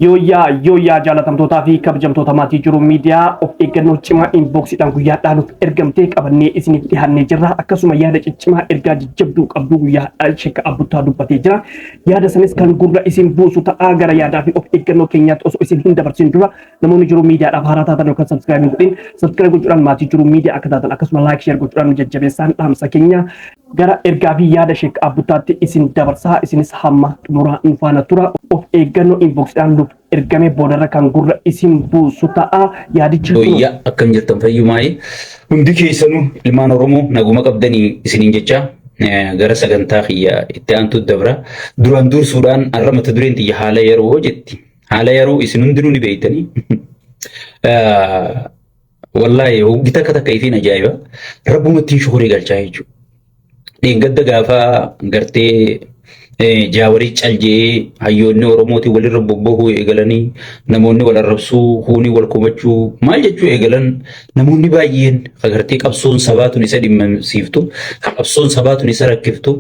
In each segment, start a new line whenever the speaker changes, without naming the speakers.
Yooyyaa jaalatamtootaa fi kabajamtoota maatii jiru miidiyaa of eeggannoo cimaa inboksiidhaan guyyaa dhaaluuf ergamtee qabannee isinitti dhiyaannee jirra. Akkasuma yaada ciccimaa ergaa jajjabduu qabdu guyyaa Sheekh Abbutaa dubbatee jira. Yaada sanis kan gurra isin buusu ta'aa gara yaadaa fi of eeggannoo keenyaatti osoo isin hin dabarsin dura namoonni jiru miidiyaadhaaf haaraa taatan yookaan sabskiraayib godhin sabskiraayib gochuudhaan maatii jiru miidiyaa akka taatan akkasuma laayik sheer gochuudhaan jajjabeessaan dhaamsa keenya gara ergaa fi yaada Sheekh Abbutaatti isin dabarsaa isinis hamma xumuraa hin faana tura. Of eeggannoo inboksiidhaan nuuf ergame boodarra kan gurra isin buusu ta'a yaadichi.
Yooyyaa akkam jirtan fayyumaa'ee hundi keessanuu ilmaan Oromoo naguma qabdanii isiniin jecha gara sagantaa kiyya itti aantu dabra. Duraan dursuudhaan har'a mata dureen xiyya haala yeroo jetti. Haala yeroo isin hundinuu ni beektanii. Wallaahi gita akka takka ifiin ajaa'iba. Rabbumatti shukurii galchaa jechuudha. Dheengadda gaafa gartee jaawarii caljee hayyoonni Oromooti walirra bobbahuu eegalanii namoonni wal arrabsuu huunii wal komachuu maal jechuu eegalan namoonni baay'een agartee qabsoon sabaatuun isa dhimmamsiiftu qabsoon sabaatuun isa rakkiftu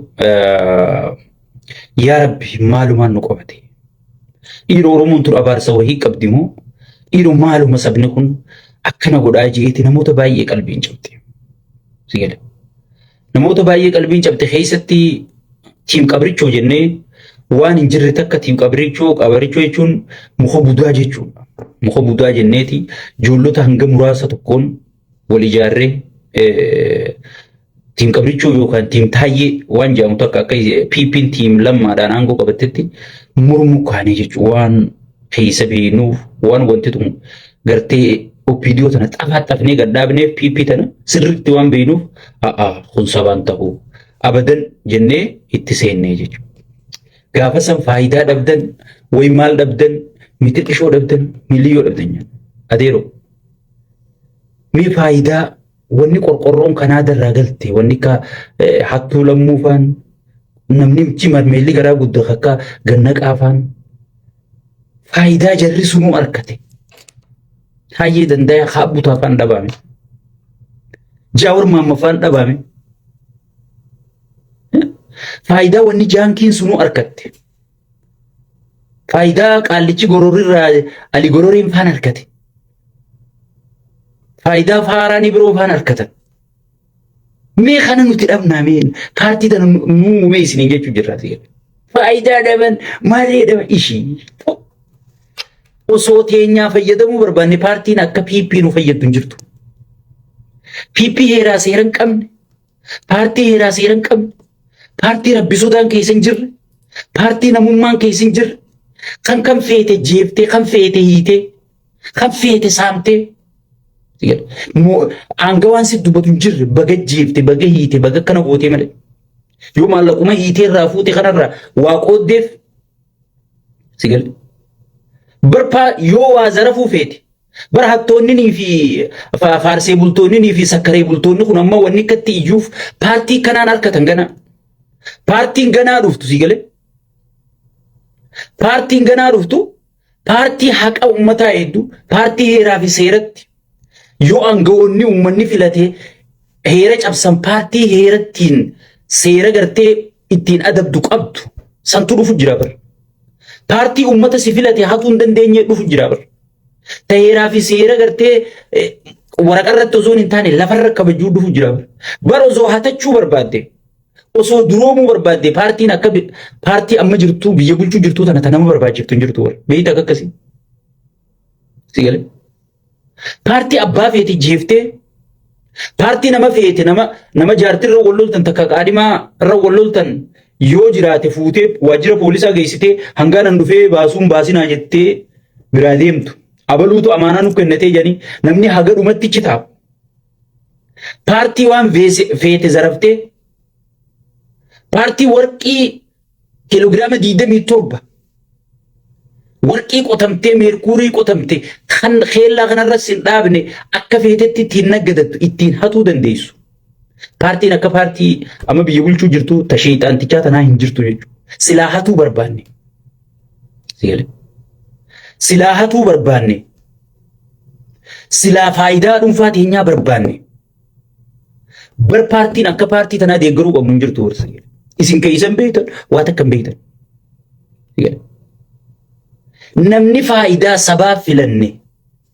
yaa Rabbi maalumaan nu qabate dhiiroo Oromoon tura abaarsa wahii qabdi moo dhiiroo maaluma sabni kun akkana godhaa jeeti namoota baay'ee qalbiin cabte sigale namoota baay'ee qalbiin cabte keessatti tiim qabrichoo jennee waan hin jirre takka tiim qabrichoo jechuun muka budaa jechuudha. Muka budaa jenneeti ijoollota hanga muraasa tokkoon wal ijaarree tiim qabrichoo yookaan tiim taayyee waan jedhamu takka akka piippiin tiim lammaadhaan aangoo qabattetti mormuu kaanii jechuudha. Waan keessa beenuuf waan wanti tun gartee opiidiyoo tana xafaxafnee gadhaabneef piippii tana sirriitti waan beenuuf kun sabaan ta'uu. Abadan jennee itti seennee jechuudha. Gaafa san faayidaa dhabdan, way maal dhabdan, miti xishoo dhabdan, miliyyoo dhabdan adeero. Mee faayidaa wanni qorqorroon kanaa darraa galte, wanni ka hattuu lammuufaan, namni michi marmeelli garaa guddaa akka ganna qaafaan. Faayidaa jarri sunuu arkate. Hayyee dandayaa haa Abbutaa afaan dhabaame. Jaawar maammafaan dhabaame. Faayidaa wanni jaankiin sunuu argatte. Faayidaa qaallichi gororirraa Ali gororiin faan argate. Faayidaa faaraanii biroo faan argatan. Mee kana nuti dhabnaa mee paartii tana nuu uumee isiniin jechuu jirraati. Faayidaa dhaban maalee dhaban ishii. Osoo teenyaa fayyadamuu barbaanne paartiin akka piippii nu fayyaddu hin jirtu. Piippii heeraa seera hin qabne. Paartii heeraa seera hin qabne. Paartii rabbisuudhaan keessa hin jirre, paartii namummaan keessa hin jirre, kan feete jeeftee, kan feete hiitee, kan feete saamtee. Hanga waan si dubbatu hin jirre baga jeefte, baga hiite, baga kana gootee malee. Yoo maallaquma hiitee irraa fuute kanarraa waa qooddeef sigale. Barpaa yoo waa zarafuu feete. Bara hattoonni fi faarsee bultoonni fi sakkaree bultoonni kun amma wanni akkatti iyyuuf paartii kanaan harkatan ganaa. Paartiin ganaa dhuftu sigale. Paartiin ganaa dhuftu paartii haqa uummataa hedduu paartii heeraa fi seeratti yoo aangawoonni uummanni filatee heera cabsan paartii heerattiin seera gartee ittiin adabdu qabdu santu dhufu jira bar. Paartii uummata si filatee hatuu hin dandeenye dhufu jira bar. Heeraa fi seera gartee waraqarratti osoo hin taane lafarra kabajuu dhufu jira bar. Bar osoo hatachuu barbaadde. Osoo duroomuu barbaadde paartiin akka paartii amma jirtu biyya bulchuu jirtu tana nama barbaachiftu hin jirtu wal beeyta akka akkasii. Sigale. Paartii abbaa feete jeeftee paartii nama feete nama jaartii irra wal loltan takka qaadimaa irra wal loltan yoo jiraate fuutee waajjira poolisaa geessitee hangaanan dhufee baasuun baasinaa jettee biraa deemtu. Abaluutu amaanaa nuuf kennatee jedhanii namni haga dhumatti citaaf. Paartii waan feete zaraftee paartii warqii kiloogiraama 27 warqii qotamtee meerkuurii qotamte kan keellaa kanarra sin dhaabne akka feetetti ittiin naggadattu ittiin hatuu dandeessu. Paartiin akka paartii amma biyya bulchuu jirtu tasheexaantichaa tanaa hin jirtu jechuudha. Silaa hatuu barbaanne. Silaa hatuu barbaanne. Silaa faayidaa dhuunfaa teenyaa barbaanne. Bar paartiin akka paartii tanaa deeggaruu qabnu hin jirtu warra. Isin keessan beektan waa takka hin beektan. namni faayidaa sabaa filanne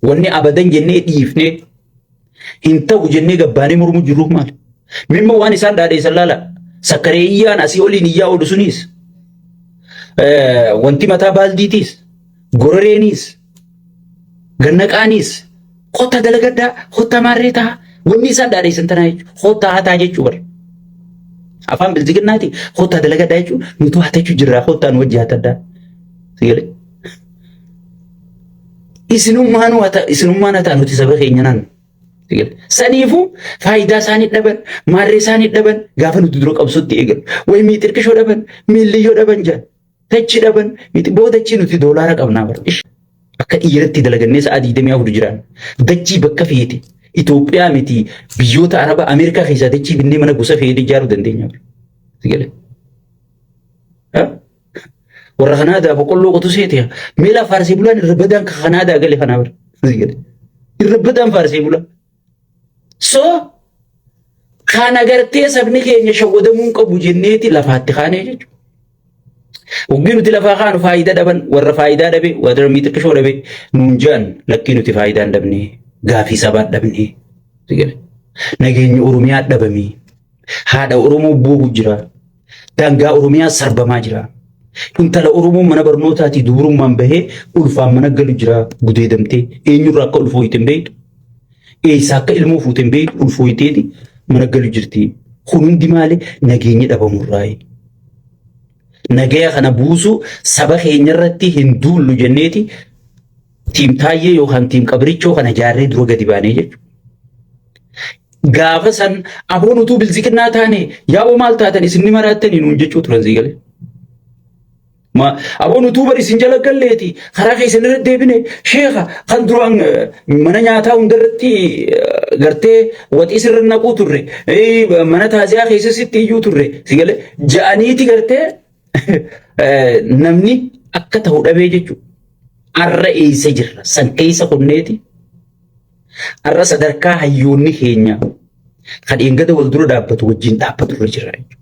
wanni abadan jennee dhiifne hin ta'u jennee gabbaanee mormu jirru maali? Mimma waan isaan dhaadheessan laala sakkareeyyaan asii oliin iyyaa oolu sunis wanti mataa baaldiitiis gororeenis gannaqaanis hotta dalagaddaa hotta maarree ta'a wanni isaan dhaadheessan tanaa jechuudha hotta hataa jechuu bara. Afaan bilchiginnaati hotta dalagaddaa jechuun nuti hatachuu jirraa hottaan wajji hataddaa sigalee. Isinummaan hataa nuti saba keenya naan saniifuu faayidaa isaanii dhaban maarree isaanii dhaban gaafa nuti dura qabsutti eegalu wayi miixirqishoo dhaban miilliyyoo dhaban jaan tachi dhaban boodachii nuti doolaara qabnaa bara akka dhiiratti dalagannee sa'a 24 jiraan dachii bakka feete Itoophiyaa miti biyyoota Arabaa Ameerikaa keessaa dachii binnee mana gosa feete ijaaruu dandeenya bara warra Kanaadaa boqqolloo qotu seete meela faarsee bulaan irra badaan ka Kanaadaa gale kanaa bara irra badaan faarsee bulaan. So kan agartee sabni keenya shawwadamuu qabu jenneeti lafaatti kaanee jechuudha. Waggi nuti lafaa kaanu faayidaa dhaban warra faayidaa dhabe warra miixirqishoo dhabe nuun jaan lakkii nuti faayidaa hin dhabne gaafii sabaa dhabne nageenya Oromiyaa dhabame haadha Oromoo boobu jira daangaa Oromiyaa sarbamaa jira intala Oromoo mana barnootaatii dubrummaan bahee ulfaan mana galu jira gudeedamtee eenyurraa akka ulfoo hitin beektu. Eessa akka ilmoo fuuteen beeku ulfooyiteeti mana galu jirti. Kun hundi maali nageenya dhabamurraayi. Nagaya kana buusu saba keenya irratti hin duullu jenneeti tiim taayyee yookaan tiim qabrichoo kana jaarree dura gadi baanee jechuudha. Gaafa san aboon utuu bilziqinnaa taane yaa'oo maal taatan isin ni maraattanii nuun jechuu turan sigalee. Aboon utuu bari isin jala galleeti karaa keessan irratti deebine sheekha kan duraan mana nyaataa hundarratti gartee waxii sirra naquu turre mana taaziyaa keessatti iyyuu turre sigalee ja'aniiti gartee namni akka ta'u dhabee jechuudha. Arra eessa jirra san keessa qonneeti arra sadarkaa hayyoonni keenya kan eengada wal dura dhaabbatu wajjin dhaabbatu irra jirra jechuudha.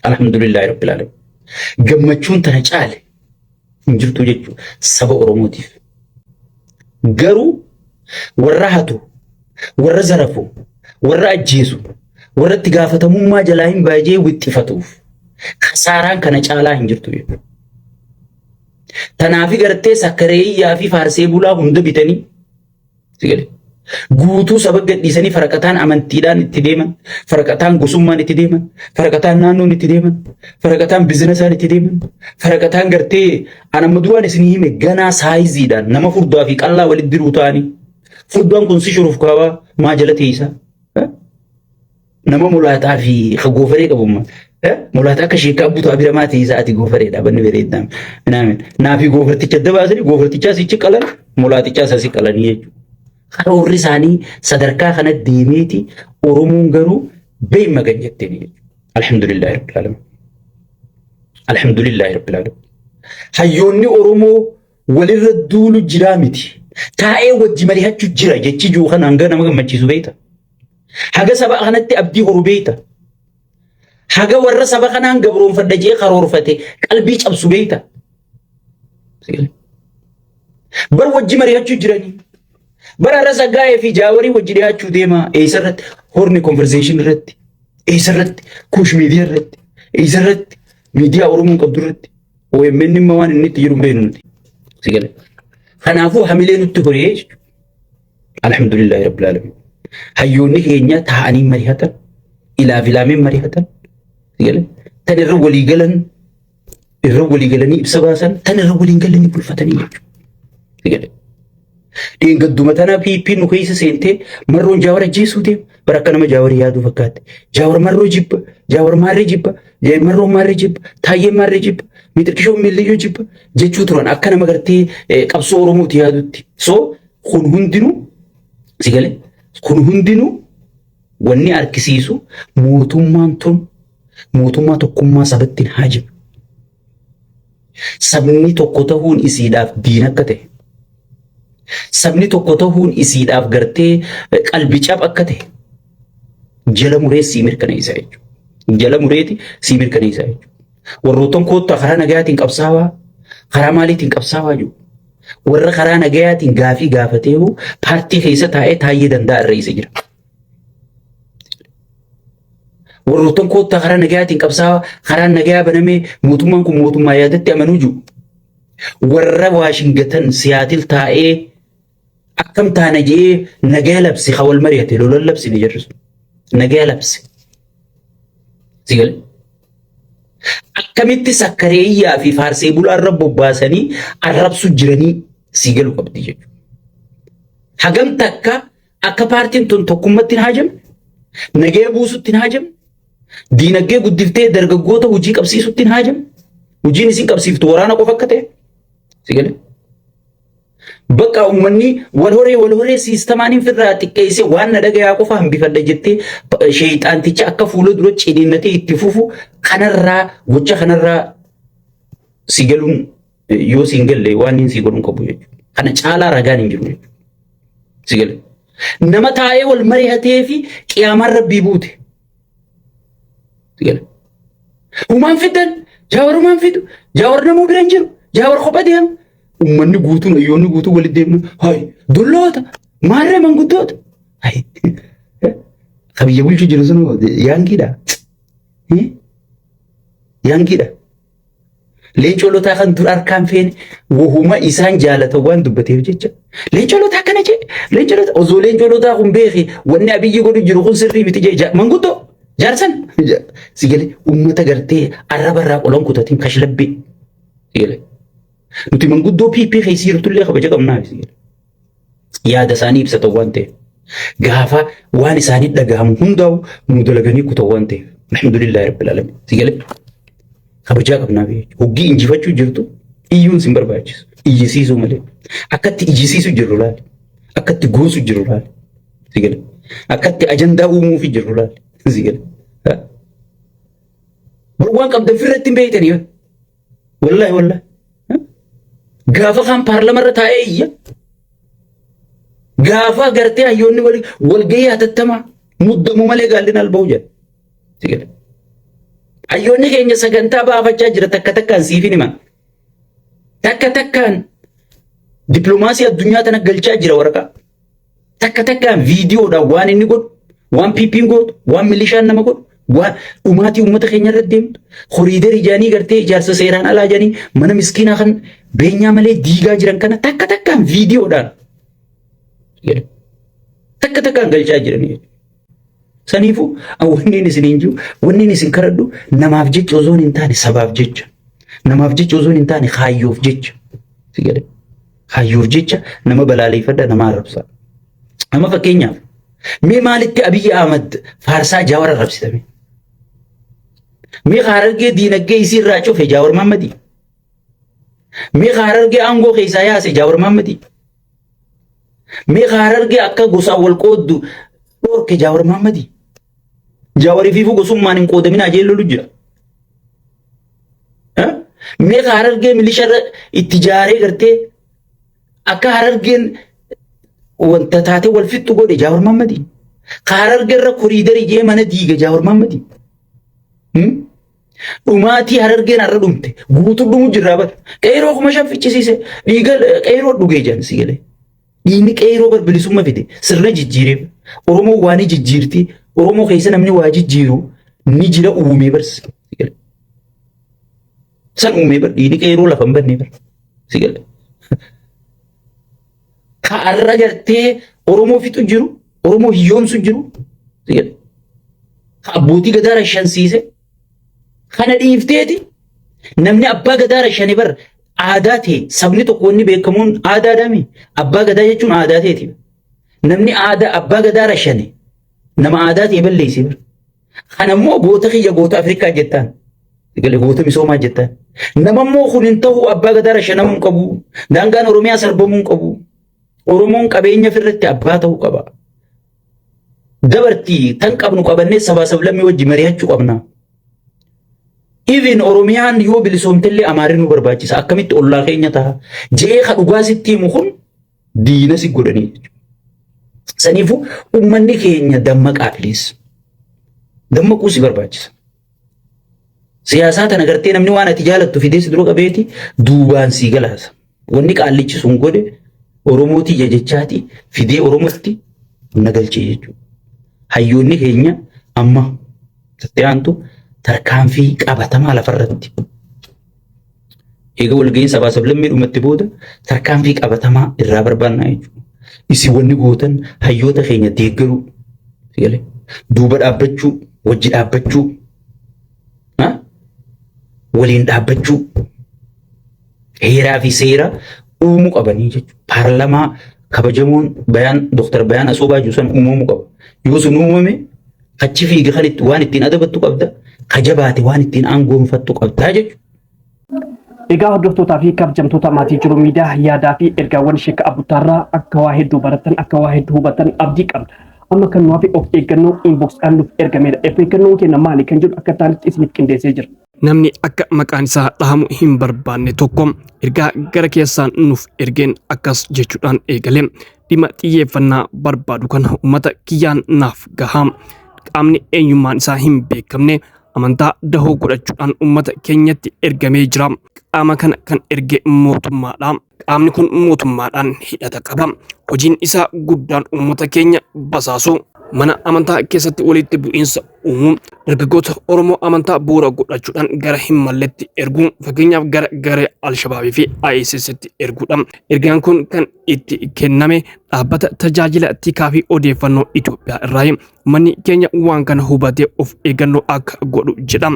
Alhamdulillahi rabbil alamin. Gammachuun tana caale hin jirtu jechuudha saba Oromootiif. Garuu warra hatu, warra zarafu, warra ajjeesu, warra itti gaafatamummaa jalaa hin baajee wixxifatuuf kasaaraan kana caalaa hin jirtu jechuudha. Tanaafi gartee sakkareeyyaa fi faarsee bulaa hunda bitanii sigalee. Guutuu saba gadhiisanii faraqataan amantiidhaan itti deeman, faraqataan gosummaan itti deeman, faraqataan naannoon itti deeman, faraqataan biizinasaan itti deeman, faraqataan gartee anamma duraan isin hime ganaa saayiziidhaan nama furdaa fi qallaa walitti diruu ta'anii furdaan kun si shuruuf kaabaa maa jala teessa nama mulaataa fi goofaree qabummaa mulaataa akka sheekaa buutu abiramaa teessaa ati goofareedha banni bareedaan naafi goofarticha dabaasanii goofartichaa sichi qalan mulaatichaa sasi qalanii jechuudha. Karoorri isaanii sadarkaa kana deemeeti Oromoon garuu beeyma ganyattanii jechuudha. Alhamdulillahi rabbil alamin. Alhamdulillahi rabbil alamin. Hayyoonni Oromoo walirra duulu jiraa miti. Taa'ee wajji mari'achuu jira jechi jiru kan hanga nama gammachiisu beekta. Haga saba kanatti abdii horu beekta. Haga warra saba kanaan gabroonfadha jee karoorfate qalbii cabsu beekta. Bar wajji mari'achuu jiranii. Bara rasagaa'ee fi jaawarii wajji dhiyaachuu deema eessarratti horni conversation irratti eessarratti kuush miidiyaa irratti eessarratti miidiyaa Oromoon qabdu irratti OMN immoo waan inni itti jiru beeknu nuti sigalee. Kanaafuu hamilee nutti horee jechuudha. Alhamdulillahi rabbil alamin. Hayyoonni keenya taa'anii mari'atan ilaaf ilaameen mari'atan sigalee. Tan irra walii galanii ibsa baasan tan irra waliin galanii bulfatanii jechuudha sigalee. Deengadduma tana piippiin nu keessa seentee marroon jaawara jeesuu deema bara akka nama jaawarii yaaduu fakkaate jaawar marroo jibba jaawar maarree jibba marroo maarree jibba taayyee maarree jibba miixirqishoo miilliyyoo jibba jechuu turan akka nama gartee qabsoo Oromooti yaadutti. So kun hundinuu sigalee kun hundinuu wanni argisiisu mootummaan tun mootummaa tokkummaa sabattiin haa jiru. Sabni tokko ta'uun isiidhaaf diin akka ta'e. Sabni tokko ta'uun isiidhaaf gartee qalbii cab akka ta'e jala muree sii mirkaneessaa jechuudha. Jala mureeti sii mirkaneessaa jechuudha. Warroottan koottaa karaa nagaatiin qabsaawaa karaa maaliitiin qabsaawaa jiru? Warra karaa nagayaatiin gaafii gaafatee paartii keessa taa'ee danda'a irra jira. Warroottan koottaa karaa nagayaatiin qabsaawaa karaa nagayaa banamee mootummaan kun mootummaa yaadatti amanuu jiru. Warra Waashingatan Siyaatil taa'ee akkam taana jee nagaya labsi hawal mari'ate lolan labsi ni jirru. Nagaya labsi. Sigal. Akkamitti sakkareeyyaa fi faarsee bulaa irra bobbaasanii arrabsu jiranii sigalu qabdi jechuudha. Hagam takka akka paartiin tun tokkummaatti hin haajamne, nagaya buusutti hin haajamne, diinagdee guddiftee dargaggoota hojii qabsiisutti hin haajamne, hojiin isin qabsiiftu waraana qofa akka ta'e. Sigal. Bakka uummanni wal horee siistamaaniin firraa xiqqeessee waan na dhagayaa qofa hambifadha jettee sheeyxaanticha akka fuula dura ciniinnatee itti fufu kanarraa gocha kanarraa sigaluun yoo siin galle waan hin sii godhuun qabu jechuudha. Kana caalaa ragaan hin jiru jechuudha. Sigal. Nama taa'ee wal mari'atee fi qiyaamaan rabbii buute. Sigal. Humaan fidan jaawar humaan fidu jaawar namuu bira hin jiru jaawar kopha deemu. Uummanni guutuun ayyoonni guutuu walitti deemnu hayi dulloota maarree manguddoota hayi kabiyya bulchu jiru sun yaankiidha yaankiidha leencoolotaa kan dur harkaan feene wahuma isaan jaalatan waan dubbateef jecha leencoolotaa akkana jee leencoolota osoo leencoolotaa kun beeki wanni abiyyi godhu jiru kun sirrii miti jee manguddoo jaarsan sigalee uummata gartee arrabarraa qolan kutatiin kashlabbee sigalee. Nuti manguddoo PP keessi jirtullee kabaja qabnaa yaada isaanii ibsatan waan ta'eef gaafa waan isaanii dhagahamu hundaa'u nu dalaganii kutan waan ta'eef alhamdulillahi rabbil alamin sigalee kabajaa qabnaa hoggii injifachuu jirtu iyyuun sin barbaachisu iyyisiisuu malee akkatti iyyisiisuu jirru laali akkatti goosuu jirru laali sigalee akkatti ajandaa uumuufi jirru laali sigalee waan qabdan firratti hin beeytanii wallahi gaafa kan paarlama irra taa'ee iyya gaafa gartee hayyoonni walgahii hatattamaa muddamu malee gaalleen alba'u jedha sigale hayyoonni keenya sagantaa baafachaa jira takka takkaan siifin himan takka takkaan dippiloomaasii addunyaa tana galchaa jira waraqaa takka takkaan viidiyoodhaan waan inni godhu waan PP'n godhu waan milishaan nama godhu waan dhumaatii uummata keenya irra deemtu horiidarii jaanii gartee ijaarsa seeraan alaa jaanii mana miskiinaa kan beenyaa malee diigaa jiran kana takka takkaan viidiyoodhaan takka takkaan galchaa jiranii. Saniifuu wanni isin hin jiru wanni isin kadhadhu namaaf jecha osoo hin taane sabaaf jecha namaaf jecha osoo hin taane kaayyoof jecha kaayyoof jecha nama balaaleeffadha nama arrabsa. Amma fakkeenyaaf mee maalitti Abiyyi Ahmad faarsaa Jaawar arrabsitame? Mee Harargee diinagdee isii irraa cufe Jaawar Mahammadi? Mee Harargee aangoo keessaa yaase Jaawar Mahammadi? Mee Harargee akka gosaan wal qooddu dhorke Jaawar Mahammadi? Jaawarii fi gosummaan hin qoodamin ajeellolu jira. Mee Harargee milisha itti jaaree gartee akka Harargeen wanta taate wal fixxu godhe Jaawar Mahammadi? Harargee irra koriidarii jee mana diige Jaawar Mahammadi? Dhumaatii Harargeen har'a dhumte guutuu dhumu jirraa bara qeeroo kuma shan ficcisiise dhiiga qeeroo dhugee jiran si galee dhiigni qeeroo bilisummaa fide sirna jijjiiree Oromoo waan jijjiirti Oromoo keessa namni waa jijjiiru ni jira uumee barsi si galee san uumee bar dhiigni qeeroo lafa hin banne bar si galee ka har'a gartee Oromoo fixu jiru Oromoo hiyyoomsu jiru si galee ka abbootii gadaa rashansiise kana dhiifteeti namni abbaa gadaa rashanii bar aadaa ta'e sabni tokko wanni beekamuun aadaa dami abbaa gadaa jechuun aadaa ta'eeti namni aadaa abbaa gadaa rashanii nama aadaa ta'e balleessi bar kanammoo goota kiyya goota Afrikaa jettaan galee goota misoomaa jettaan namammoo kun hin ta'u abbaa gadaa rashanamuu qabu daangaan Oromiyaa sarbamuu qabu Oromoon qabeenya firratti abbaa ta'uu qaba dabartii tan qabnu qabannee sabaa sablammii wajji mari'achuu qabna. Even Oromiyaan yoo bilisoomtellee Amaarii nu barbaachisa akkamitti ollaa keenya ta'a jee ka dhugaa sitti himu kun diina si godhanii saniifuu uummanni keenya dammaqaa filis dammaquu si barbaachisa Siyaasaa tana gartee namni waan ati jaalattu fidees dura qabeeti duubaan sii galaasa. Wanni qaallichi sun godhe Oromootii jechaati fidee Oromootti nagalchee jechuudha. Hayyoonni keenya amma tattaantu tarkaanfii qabatamaa lafarratti. Egaa walga'iin sabaa sablammii dhumatti booda tarkaanfii qabatamaa irraa barbaannaa jechuudha. Isi wanni gootan hayyoota keenya deeggaruu duuba dhaabbachuu wajji dhaabbachuu waliin dhaabbachuu heeraa fi seera uumuu qabanii jechuudha. Paarlamaa kabajamoon bayaan Dr. Bayaan Asoobaa Juusan uumamuu qaba. Yoo sun uumame achi fiiga kan itti waan ittiin adabattu qabda. Kajabaate waan ittiin aangoonfattu qabdaa jechuudha.
Egaa hordoftootaa fi kabajamtoota maatii jiru miidiyaa yaadaa fi ergaawwan Sheek Abbuttaarraa akka waa hedduu baratan akka waa hedduu hubatan abdii qabna. Amma kan nuuf of eeggannoo inboxdhaan nuuf ergameedha. Of eeggannoon keenya maali kan jedhu akka taanitti isiniif qindeessee jira. Namni akka maqaan isaa dhahamu hin barbaanne tokko ergaa gara keessaan nuuf ergeen akkas jechuudhaan eegale. Dhimma xiyyeeffannaa barbaadu kana uummata kiyyaan naaf gahaa. Qaamni eenyummaan isaa hin beekamne amantaa dahoo godhachuudhaan uummata keenyatti ergamee jira. Qaama kana kan erge mootummaadha. Qaamni kun mootummaadhaan hidhata qaba. Hojiin isaa guddaan uummata keenya basaasu. Mana amantaa keessatti walitti bu'iinsa uumuu, dargaggoota Oromoo amantaa bu'uura godhachuudhaan gara hin malletti erguu, fakkeenyaaf gara garee Alshabaabii fi ISIS'tti erguudha. Ergaan kun kan itti kenname dhaabbata tajaajila tikaa fi odeeffannoo Itoophiyaa irraa. Manni keenya waan kana hubatee of eeggannoo akka godhu jedha.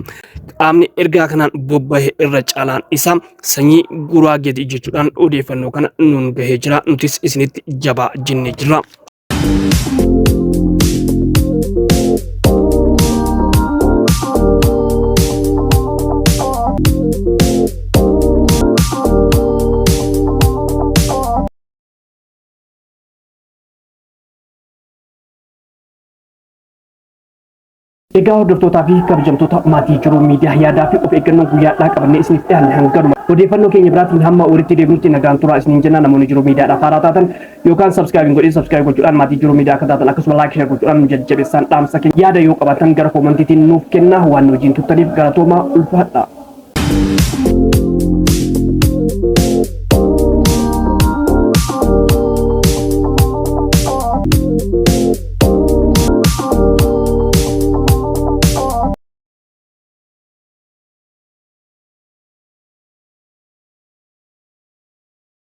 Qaamni ergaa kanaan bobba'e irra caalaan isaa sanyii Guraageeti jechuudhaan odeeffannoo kana nuun gahee jira. Nutis isinitti jabaa jennee jira. Egaa hordoftootaa fi kabajamtoota maatii jiru miidiyaa yaadaa fi of eeggannoo guyyaadhaa qabannee isiniif dhiyaanne hanganuma. Odeeffannoo keenya biraatiin hamma walitti deebinutti nagaan turaa isiniin jenna. Namoonni jiru miidiyaadhaaf haaraa taatan yookaan sabskiraayib gochuudhaan maatii jiru miidiyaa akka taatan akkasuma laayik sheer gochuudhaan jajjabeessaan dhaamsa keenya yaada yoo qabaatan gara koomantiitiin nuuf kenna. Waan hojiin tuttaniif galatoomaa ulfaadha.